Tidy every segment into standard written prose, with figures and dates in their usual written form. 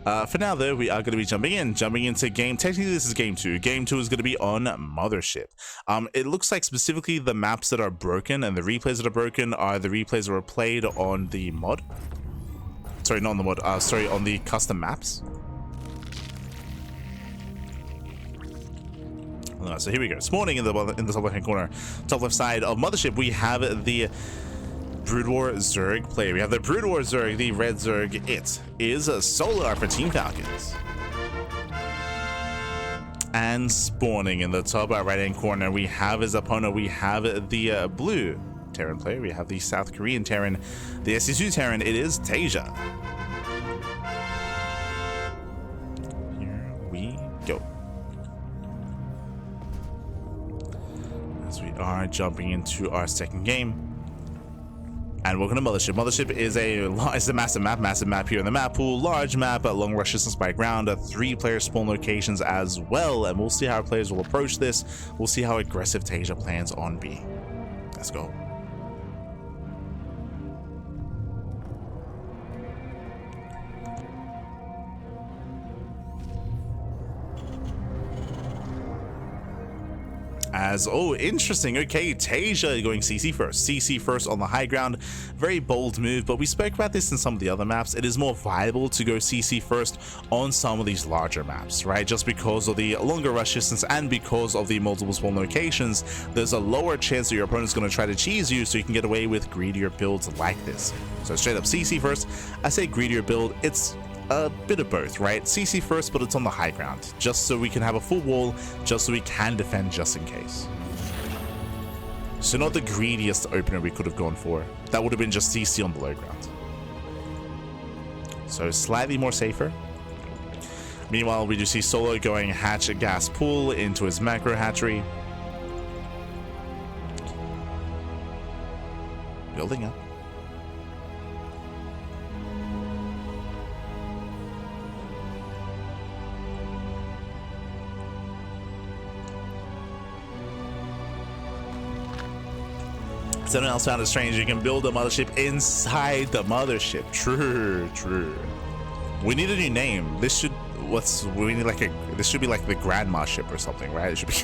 For now, though, we are going to be jumping into game. Technically, this is game 2. Game 2 is going to be on Mothership. It looks like specifically the maps that are broken and the replays that are broken are the replays that were played on the mod. Sorry, not on the mod. Sorry, on the custom maps. So here we go. Spawning in the top left hand corner, top left side of Mothership, we have the Brood War Zerg player. We have the Brood War Zerg, the red Zerg. It is Solar for Team Falcons. And spawning in the top right hand corner, we have his opponent. We have the blue Terran player. We have the South Korean Terran, the SC2 Terran. It is Taeja. Here we go. As we are jumping into our second game. And welcome to Mothership. Mothership is a massive map here in the map pool. Large map, long rush distance by ground, 3-player spawn locations as well. And we'll see how our players will approach this. We'll see how aggressive Taeja plans on being. Let's go. Oh, interesting. Okay, Taeja going CC first. CC first on the high ground. Very bold move, but we spoke about this in some of the other maps. It is more viable to go CC first on some of these larger maps, right? Just because of the longer rush distance and because of the multiple spawn locations, there's a lower chance that your opponent's going to try to cheese you, so you can get away with greedier builds like this. So straight up CC first. I say greedier build. It's a bit of both, right? CC first, but it's on the high ground, just so we can have a full wall, just so we can defend just in case. So not the greediest opener we could have gone for. That would have been just CC on the low ground. So slightly more safer. Meanwhile, we do see Solo going hatch a gas pool into his macro hatchery. Building up. Someone else found it strange. You can build a mothership inside the mothership. True, true. We need a new name. This should this should be like the grandma ship or something, right? It should be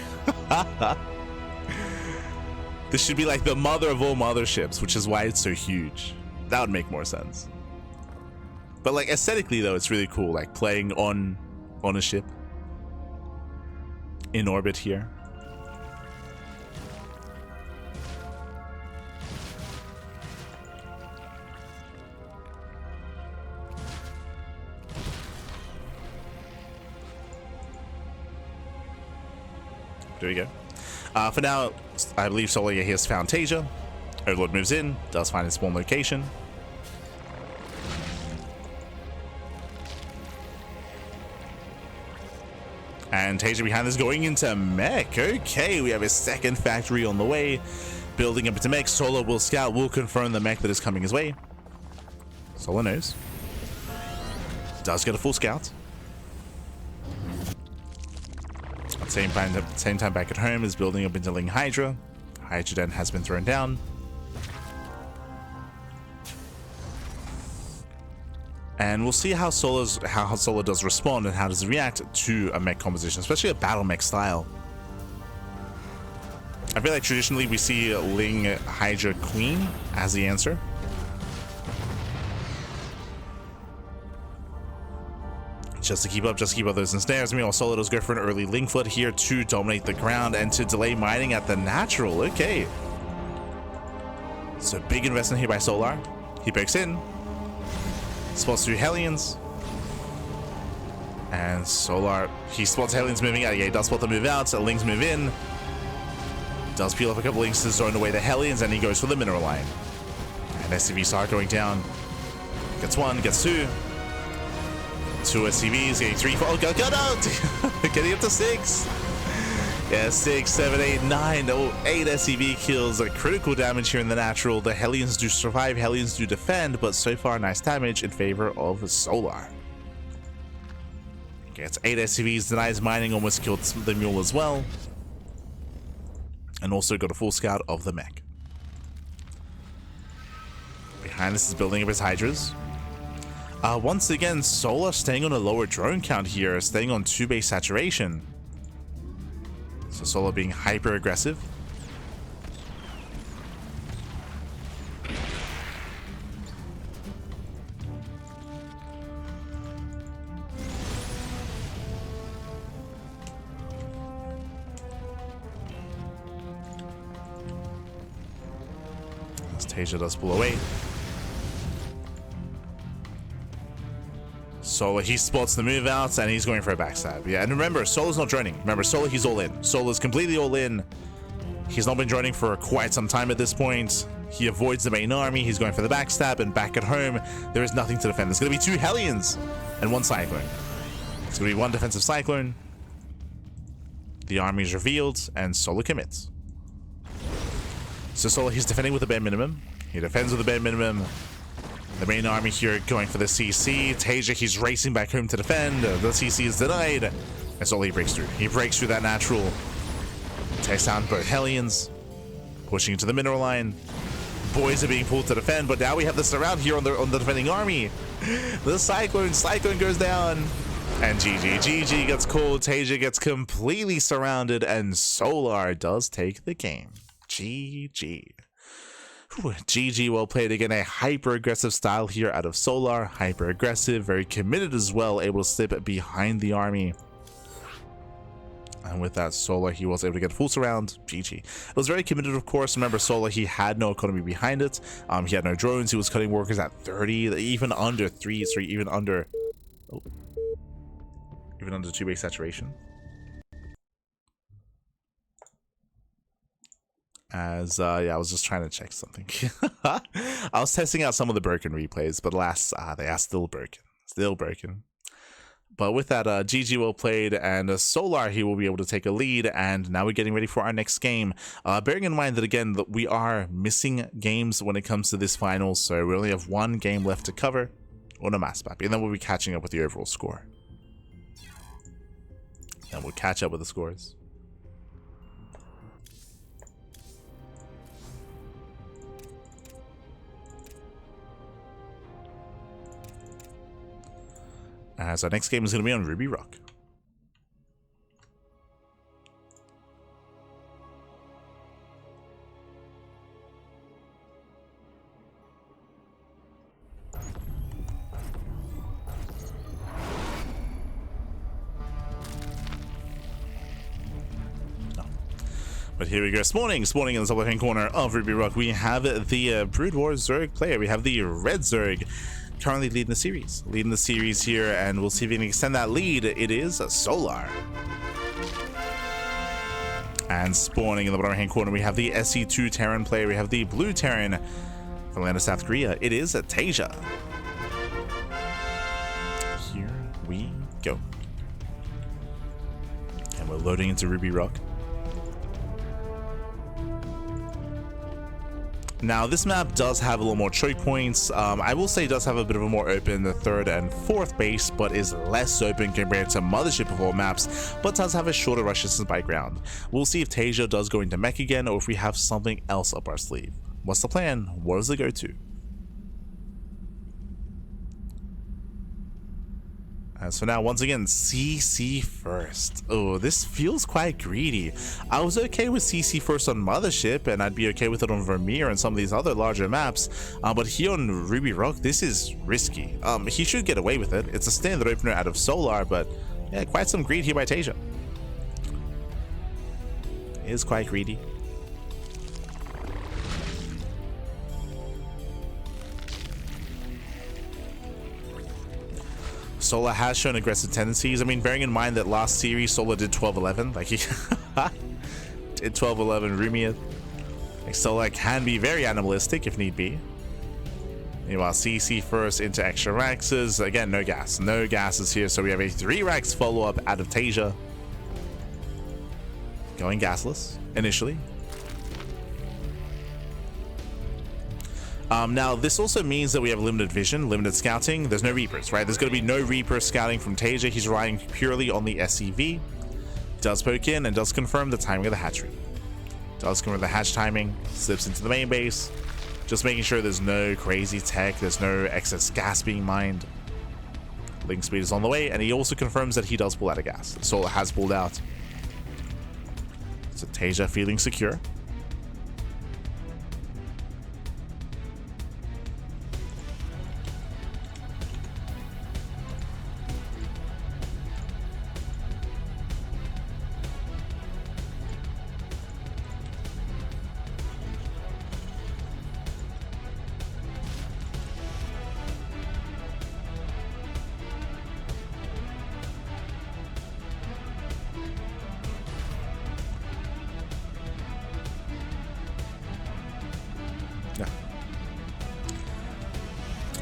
this should be like the mother of all motherships, which is why it's so huge. That would make more sense. But like aesthetically though, it's really cool, like playing on a ship in orbit here. There we go. For now, I believe Solar has found Taeja. Overlord moves in, does find his spawn location. And Taeja behind this going into mech. Okay, we have a second factory on the way. Building up into mech. Solar will scout, will confirm the mech that is coming his way. Solar knows. Does get a full scout. Same time back at home is building up into Ling Hydra. Hydra Den has been thrown down. And we'll see how Solar does respond and how does it react to a mech composition, especially a battle mech style. I feel like traditionally we see Ling Hydra Queen as the answer. Just to keep up those ensnares. Meanwhile, Solar does go for an early Ling Foot here to dominate the ground and to delay mining at the natural. Okay. So big investment here by Solar. He breaks in. Spots 2 Hellions. And Solar, he spots Hellions moving out. Yeah, he does spot the move out. So Lings move in. Does peel off a couple Lings to zone away the Hellions, and he goes for the mineral line. And SCV start going down. Gets 1, gets 2. 2 SCVs, getting 3, 4, oh god, no! Getting up to 6. Yeah, 6, 7, 8, 9, oh, 8 SCV kills, critical damage here in the natural. The Hellions do survive, Hellions do defend, but so far nice damage in favor of Solar. Gets 8 SCVs, denies mining, almost killed the mule as well. And also got a full scout of the mech. Behind this is building up his Hydras. Once again, Solar staying on a lower drone count here, staying on 2 base saturation. So Solar being hyper aggressive. As Taeja does pull away. Solar, he spots the move outs and he's going for a backstab. Yeah, and remember, Solar's not droning. Remember, Solar, he's all in. Solar's completely all in. He's not been droning for quite some time at this point. He avoids the main army. He's going for the backstab, and back at home, there is nothing to defend. There's going to be 2 Hellions and 1 Cyclone. It's going to be 1 defensive Cyclone. The army is revealed, and Solar commits. So Solar, he's defending with the bare minimum. He defends with the bare minimum. The main army here going for the CC. Taeja, he's racing back home to defend. The CC is denied. And Solar, he breaks through. He breaks through that natural. Takes down both Hellions. Pushing into the mineral line. Boys are being pulled to defend, but now we have the surround here on the defending army. The Cyclone goes down. And GG gets called. Taeja gets completely surrounded, and Solar does take the game. GG. GG, well played. Again, a hyper aggressive style here out of Solar. Hyper aggressive, very committed as well, able to slip behind the army. And with that, Solar, he was able to get full surround. GG. It was very committed, of course. Remember, Solar, he had no economy behind it. He had no drones. He was cutting workers at 30, even under 3, sorry, even under 2 base saturation. As yeah, I was just trying to check something. I was testing out some of the broken replays, but alas, they are still broken. But with that, GG well played, and Solar, he will be able to take a lead, and now we're getting ready for our next game. Bearing in mind that, again, that we are missing games when it comes to this final, so we only have 1 game left to cover on a mass map, and then we'll be catching up with the overall score. And we'll catch up with the scores. So our next game is going to be on Ruby Rock. But here we go. Spawning in the top left-hand corner of Ruby Rock, we have the Brood War Zerg player. We have the Red Zerg currently leading the series here, and we'll see if we can extend that lead. It is Solar. And spawning in the bottom right-hand corner, we have the SC2 Terran player. We have the Blue Terran from Atlanta, South Korea. It is Taeja. Here we go. And we're loading into Ruby Rock. Now, this map does have a little more choke points. I will say it does have a bit of a more open the 3rd and 4th base, but is less open compared to Mothership of all maps, but does have a shorter rush distance by ground. We'll see if Taeja does go into mech again, or if we have something else up our sleeve. What's the plan? What is the go-to? So now, once again, CC first. Oh, this feels quite greedy. I was okay with CC first on Mothership, and I'd be okay with it on Vermeer and some of these other larger maps. But here on Ruby Rock, this is risky. He should get away with it. It's a standard opener out of Solar, but yeah, quite some greed here by Taeja. It is quite greedy. Solar has shown aggressive tendencies. I mean, bearing in mind that last series Solar did 12-11, like he did 12-11 Rumiath. Like, Solar can be very animalistic if need be. Meanwhile, CC first into extra Raxes. Again, no gases here, so we have a 3 Rax follow-up out of Taeja. Going gasless initially. Now, this also means that we have limited vision, limited scouting. There's no Reapers, right? There's going to be no Reaper scouting from Taeja. He's relying purely on the SCV. Does poke in and does confirm the timing of the hatchery. Does confirm the hatch timing, slips into the main base. Just making sure there's no crazy tech, there's no excess gas being mined. Link speed is on the way, and he also confirms that he does pull out of gas. Solar has pulled out. So Taeja feeling secure.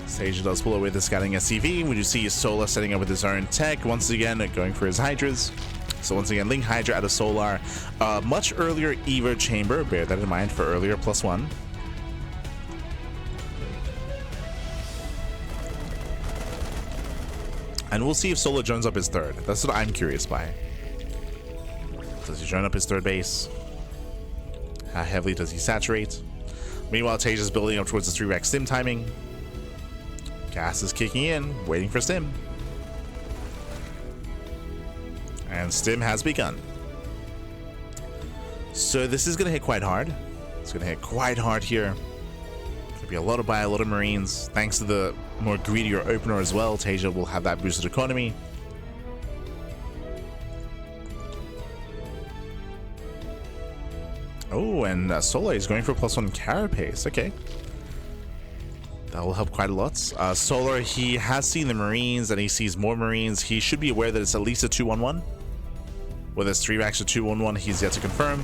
Taeja does pull away the scouting SCV. We do see Solar setting up with his own tech. Once again, going for his Hydras. So once again, Link Hydra out of Solar. Much earlier Evo Chamber. Bear that in mind for earlier +1. And we'll see if Solar joins up his third. That's what I'm curious by. Does he join up his third base? How heavily does he saturate? Meanwhile, Taeja's building up towards the 3-rack stim timing. Gas is kicking in, waiting for stim. And stim has begun. So this is going to hit quite hard. It's going to hit quite hard here. Could be a lot of buy, a lot of Marines. Thanks to the more greedier opener as well, Taeja will have that boosted economy. Oh, and Solar is going for +1 carapace. Okay. That will help quite a lot. Solar, he has seen the Marines and he sees more Marines. He should be aware that it's at least a 2-1-1. Whether it's 3 racks or 2-1-1, he's yet to confirm.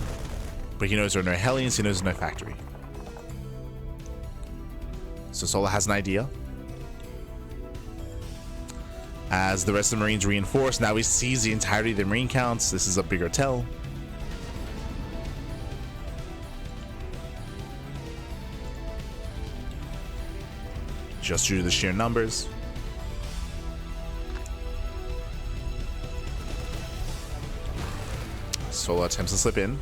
But he knows there are no Hellions, he knows there's no factory. So Solar has an idea. As the rest of the Marines reinforce, now he sees the entirety of the Marine counts. This is a bigger tell. Just due to the sheer numbers. Solar attempts to slip in.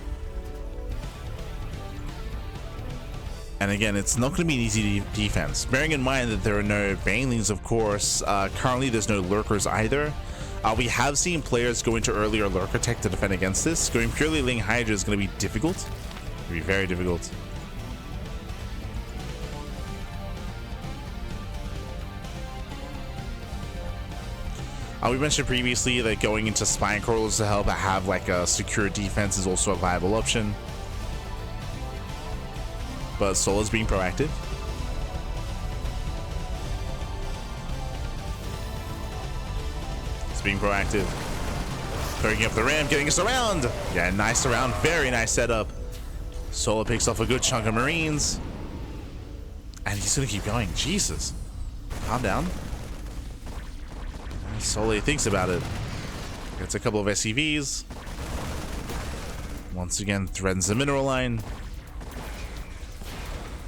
And again, it's not going to be an easy defense. Bearing in mind that there are no Banelings, of course. Currently, there's no Lurkers either. We have seen players go into earlier Lurker tech to defend against this. Going purely Ling Hydra is going to be difficult. It's going to be very difficult. We mentioned previously that going into Spine Crawlers to help have like a secure defense is also a viable option. But Solar's being proactive. It's being proactive. Throwing up the ramp, getting us around. Yeah, nice around. Very nice setup. Solar picks off a good chunk of Marines. And he's going to keep going. Jesus. Calm down. Solar thinks about it. Gets a couple of SCVs. Once again, threatens the mineral line.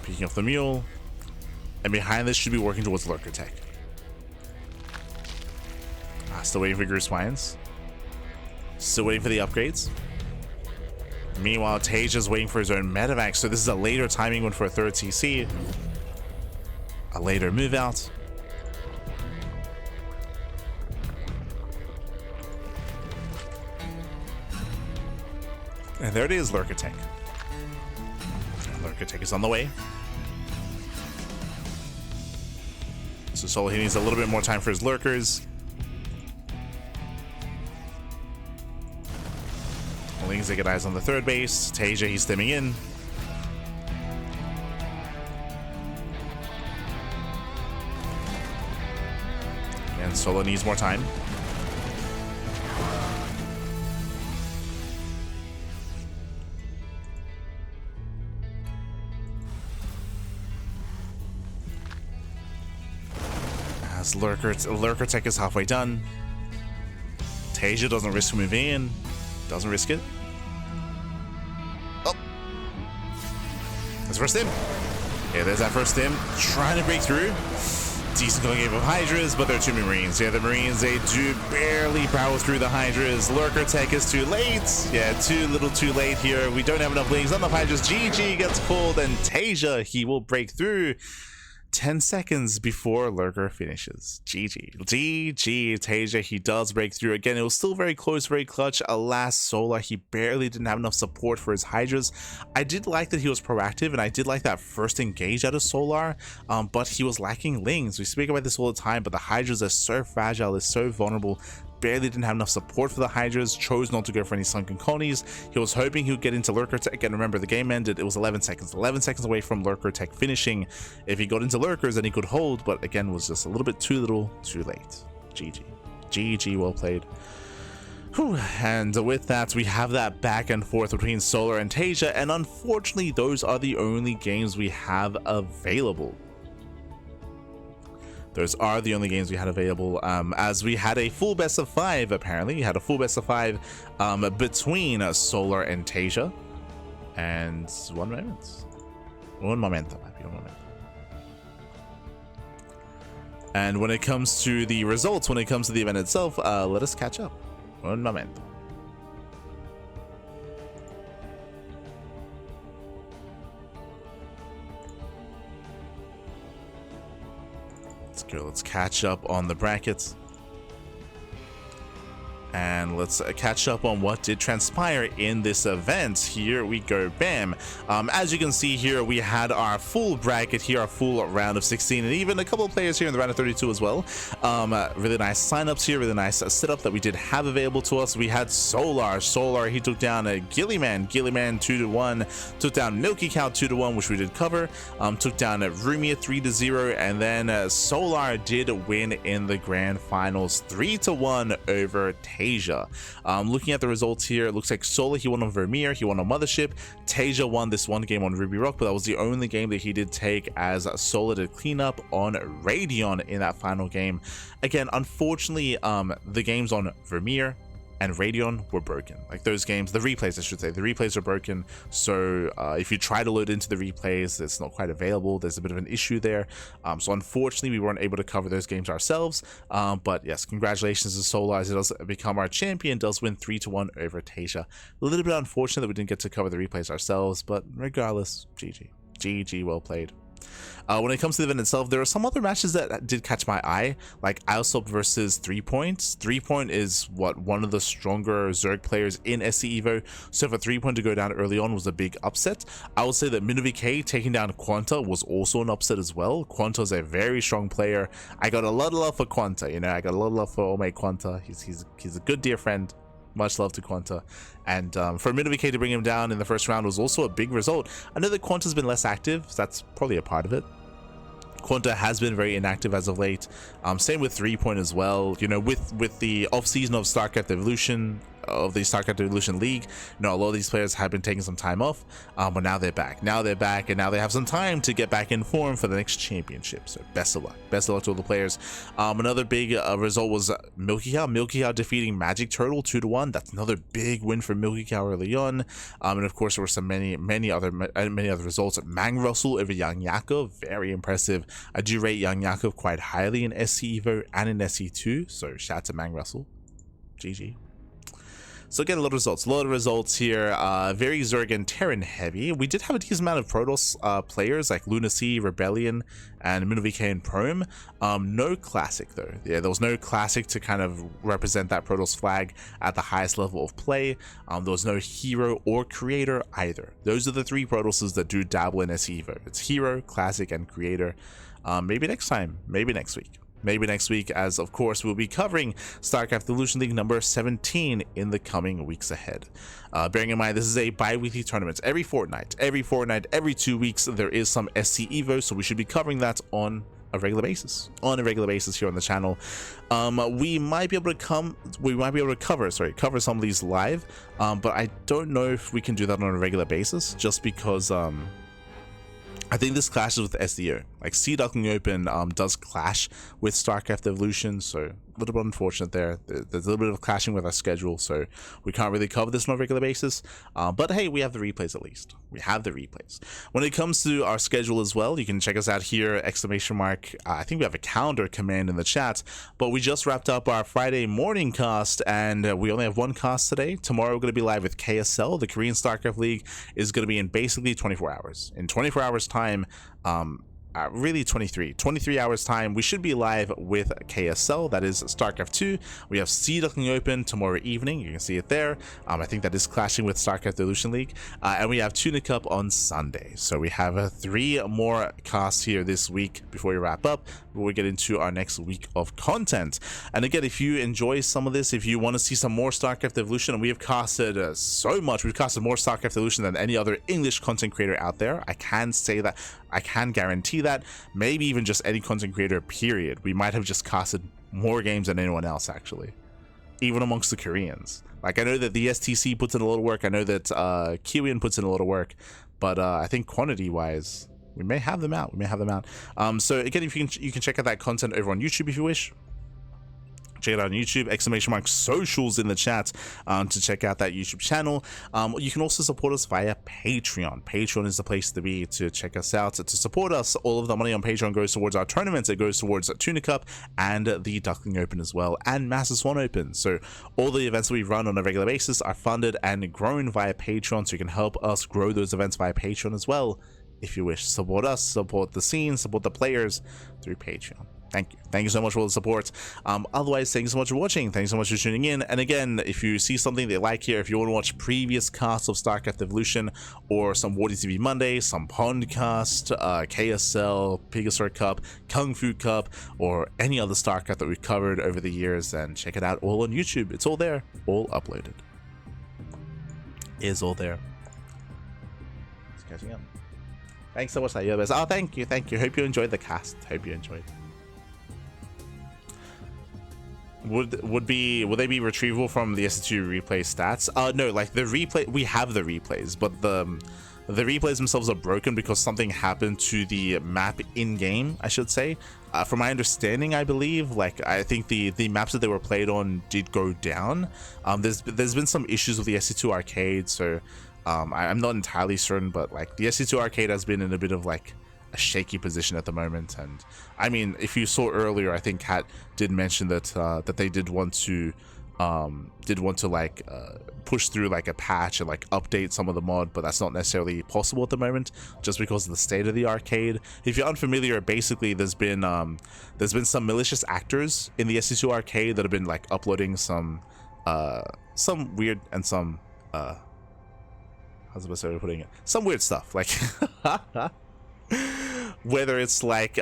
Picking up the mule. And behind this should be working towards Lurker tech. Still waiting for Grease Spines. Still waiting for the upgrades. Meanwhile, Taeja's waiting for his own medevac. So this is a later timing one for a third CC. A later move out. And there it is, Lurker Tech. Lurker Tech is on the way. So Solar, he needs a little bit more time for his Lurkers. Ling's got eyes on the third base. Taeja, he's stimming in. And Solar needs more time. As Lurker Tech is halfway done. Taeja doesn't risk moving in. Doesn't risk it. Oh. That's first stim. Yeah, there's that first stim. Trying to break through. Decent going game of Hydras, but there are too many Marines. Yeah, the Marines, they do barely power through the Hydras. Lurker Tech is too late. Yeah, too little too late here. We don't have enough Lings. Enough Hydras. GG gets pulled, and Taeja, he will break through. 10 seconds before Lurker finishes. GG. GG, Taeja, he does break through. Again, it was still very close, very clutch. Alas, Solar, he barely didn't have enough support for his Hydras. I did like that he was proactive, and I did like that first engage out of Solar, but he was lacking Lings. We speak about this all the time, but the Hydras are so fragile, is so vulnerable. Barely didn't have enough support for the Hydras, chose not to go for any sunken colonies. He was hoping he would get into Lurker Tech, and remember, the game ended, it was 11 seconds away from Lurker Tech finishing. If he got into Lurkers, then he could hold, but again, was just a little bit too little, too late. GG. GG, well played. Whew. And with that, we have that back and forth between Solar and Taeja, and unfortunately, those are the only games we have available. Those are the only games we had available, as we had a full best of 5, apparently. We had a full best of 5 between Solar and Taeja. And one moment. And when it comes to the results, when it comes to the event itself, let us catch up. Un momento. Let's catch up on the brackets. And let's catch up on what did transpire in this event. Here we go, bam. As you can see here, we had our full bracket here, our full round of 16, and even a couple of players here in the round of 32 as well. Really nice signups here, really nice setup that we did have available to us. We had Solar, he took down a Gillyman 2-1, took down Milky Cow 2-1, which we did cover, took down Rumia 3-0, and then Solar did win in the grand finals 3-1 over Taeja. Looking at the results here, it looks like Solar, he won on Vermeer, he won on Mothership. Taeja won this one game on Ruby Rock, but that was the only game that he did take, as Solar did clean up on Radion in that final game. Again, unfortunately, the games on Vermeer and Radion were broken. Like those games, the replays, I should say, the replays are broken. So if you try to load into the replays, it's not quite available. There's a bit of an issue there. So unfortunately, we weren't able to cover those games ourselves. But yes, congratulations to Solar, as it does become our champion, does win 3-1 over Taeja. A little bit unfortunate that we didn't get to cover the replays ourselves, but regardless, GG. GG, well played. When it comes to the event itself, there are some other matches that did catch my eye, like Alsop versus 3Point. 3Point is one of the stronger Zerg players in SC Evo, so for 3Point to go down early on was a big upset. I would say that MinuVK taking down Quanta was also an upset as well. Quanta is a very strong player. I got a lot of love for Quanta, you know, I got a lot of love for old mate Quanta. He's a good dear friend. Much love to Quanta. And for MinuVK to bring him down in the first round was also a big result. I know that Quanta's been less active, so that's probably a part of it. Quanta has been very inactive as of late. Same with 3Point as well. You know, with the off season of StarCraft Evolution, of the StarCraft Evolution League, you know, a lot of these players have been taking some time off, but now they're back. And now they have some time to get back in form for the next championship. So best of luck to all the players. Another big result was Milky Cow defeating Magic Turtle 2-1. That's another big win for Milky Cow early on. And of course, there were some many other results. Mang Russell over Young Yakov, very impressive. I do rate Young Yakov quite highly in SC Evo and in SC2, so shout out to Mang Russell. GG. So again, a lot of results here. Very Zerg and Terran heavy. We did have a decent amount of Protoss players like Lunacy, Rebellion, and MinuVK and Prome. No Classic though. Yeah, there was no Classic to kind of represent that Protoss flag at the highest level of play. There was no Hero or Creator either. Those are the three Protosses that do dabble in SC Evo. It's Hero, Classic, and Creator. Maybe next time. Maybe next week. Maybe next week, as of course we'll be covering StarCraft Evolution League number 17 in the coming weeks ahead. Bearing in mind, this is a bi-weekly tournament. Every fortnight, every 2 weeks, there is some SC Evo, so we should be covering that on a regular basis here on the channel. We might be able to cover some of these live, but I don't know if we can do that on a regular basis, just because I think this clashes with SDO. Like Duckling Open does clash with StarCraft Evolution, so a little bit unfortunate there. There's a little bit of clashing with our schedule, so we can't really cover this on a regular basis. But hey, we have the replays at least. We have the replays. When it comes to our schedule as well, you can check us out here, ! I think we have a calendar command in the chat, but we just wrapped up our Friday morning cast, and we only have one cast today. Tomorrow we're going to be live with KSL. The Korean StarCraft League is going to be in basically 24 hours. In 24 hours time, really 23 hours time, we should be live with KSL, that is StarCraft 2. We have Duckling Open tomorrow evening, you can see it there. I think that is clashing with StarCraft Evolution League, and we have Tunic Up on Sunday. So we have 3 more casts here this week before we wrap up, before we get into our next week of content. And again, if you enjoy some of this, if you want to see some more StarCraft Evolution, and we have casted so much, we've casted more StarCraft Evolution than any other English content creator out there. I can say that, I can guarantee that, maybe even just any content creator period. We might have just casted more games than anyone else, actually, even amongst the Koreans. Like, I know that the STC puts in a lot of work, I know that Kiwian puts in a lot of work, but I think quantity wise, we may have them out. So again, if you can check out that content over on YouTube if you wish. Check it out on YouTube, ! Socials in the chat to check out that YouTube channel. You can also support us via Patreon. Patreon is the place to be to check us out. To support us, all of the money on Patreon goes towards our tournaments. It goes towards Tunic Cup and the Duckling Open as well, and Master Swan Open. So all the events that we run on a regular basis are funded and grown via Patreon, so you can help us grow those events via Patreon as well. If you wish, support us, support the scene, support the players through Patreon. Thank you so much for the support. Otherwise, thanks so much for watching, thanks so much for tuning in. And again, if you see something that you like here, if you want to watch previous casts of StarCraft Evolution, or some Wardy TV Monday, some Pondcast, KSL, Pegasus Cup, Kung Fu Cup, or any other StarCraft that we've covered over the years, then check it out all on YouTube. It's all there, all uploaded. Is all there. It's catching up. Thanks so much, Taeja. Oh, thank you. Hope you enjoyed the cast. Hope you enjoyed. Would they be retrievable from the SC2 replay stats? No, like the replay, we have the replays, but the replays themselves are broken because something happened to the map in game, I should say. From my understanding, I believe, like, I think the maps that they were played on did go down. There's been some issues with the SC2 arcade, so I'm not entirely certain, but like the SC2 arcade has been in a bit of like a shaky position at the moment. And I mean, if you saw earlier, I think Kat did mention that that they did want to like push through like a patch and like update some of the mod, but that's not necessarily possible at the moment just because of the state of the arcade. If you're unfamiliar, basically there's been some malicious actors in the SC2 arcade that have been like uploading some weird and some how's the best way of putting it, some weird stuff, like whether it's like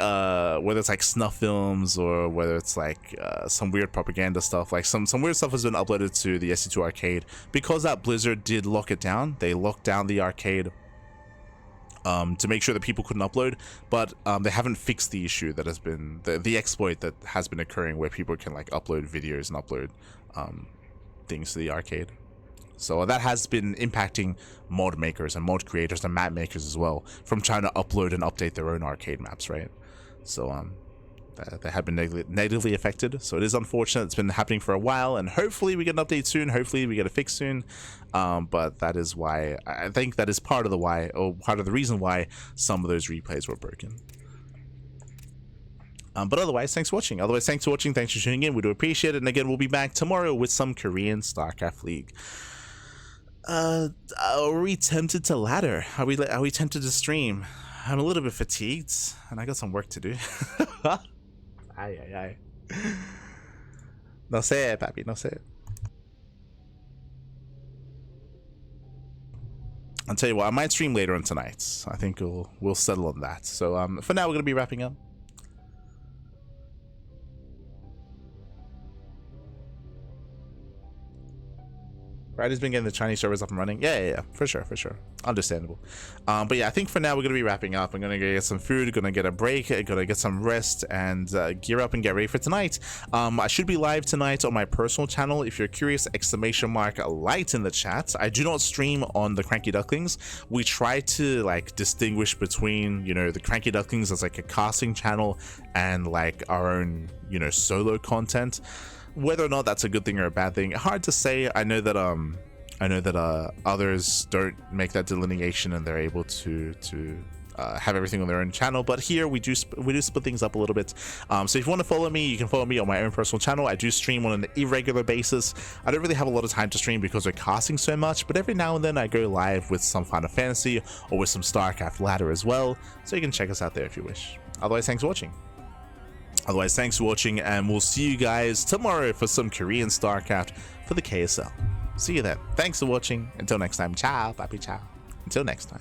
snuff films, or whether it's like some weird propaganda stuff, like some weird stuff has been uploaded to the SC2 arcade because that Blizzard did lock it down. They locked down the arcade to make sure that people couldn't upload, but they haven't fixed the issue that has been the exploit that has been occurring where people can like upload videos and upload things to the arcade. So that has been impacting mod makers and mod creators and map makers as well, from trying to upload and update their own arcade maps, right? So they have been negatively affected. So it is unfortunate. It's been happening for a while, and hopefully we get an update soon. Hopefully we get a fix soon. But that is why, I think that is part of the reason why some of those replays were broken. But otherwise, thanks for watching. Thanks for tuning in. We do appreciate it. And again, we'll be back tomorrow with some Korean StarCraft League. Are we tempted to ladder? Are we tempted to stream? I'm a little bit fatigued, and I got some work to do. Ay. No sé, papi, no sé. I'll tell you what, I might stream later on tonight. I think we'll settle on that. So for now, we're gonna be wrapping up. Friday's been getting the Chinese servers up and running. Yeah, for sure. Understandable. But yeah, I think for now we're gonna be wrapping up. I'm gonna go get some food, gonna get a break, gonna get some rest, and gear up and get ready for tonight. I should be live tonight on my personal channel. If you're curious, !light in the chat. I do not stream on the CranKy Ducklings. We try to like distinguish between, you know, the CranKy Ducklings as like a casting channel and like our own, you know, solo content. Whether or not that's a good thing or a bad thing, hard to say. I know that others don't make that delineation, and they're able to have everything on their own channel, but here we do split things up a little bit. So if you want to follow me, you can follow me on my own personal channel. I do stream on an irregular basis. I don't really have a lot of time to stream because we're casting so much, but every now and then I go live with some Final Fantasy or with some StarCraft ladder as well, so you can check us out there if you wish. Otherwise, thanks for watching. And we'll see you guys tomorrow for some Korean StarCraft for the KSL. See you then. Thanks for watching. Until next time, ciao, papi ciao. Until next time.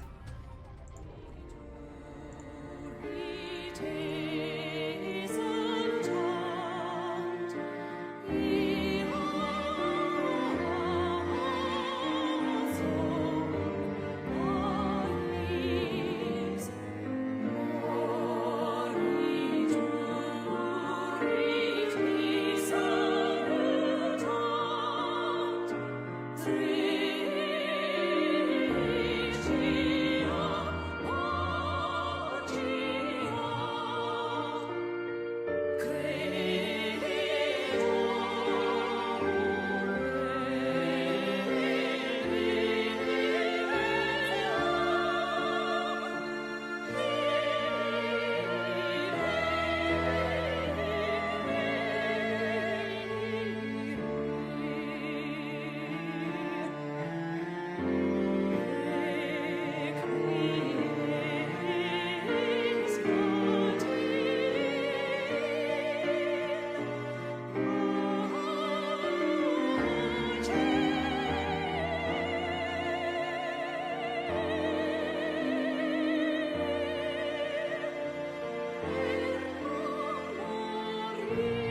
Thank you.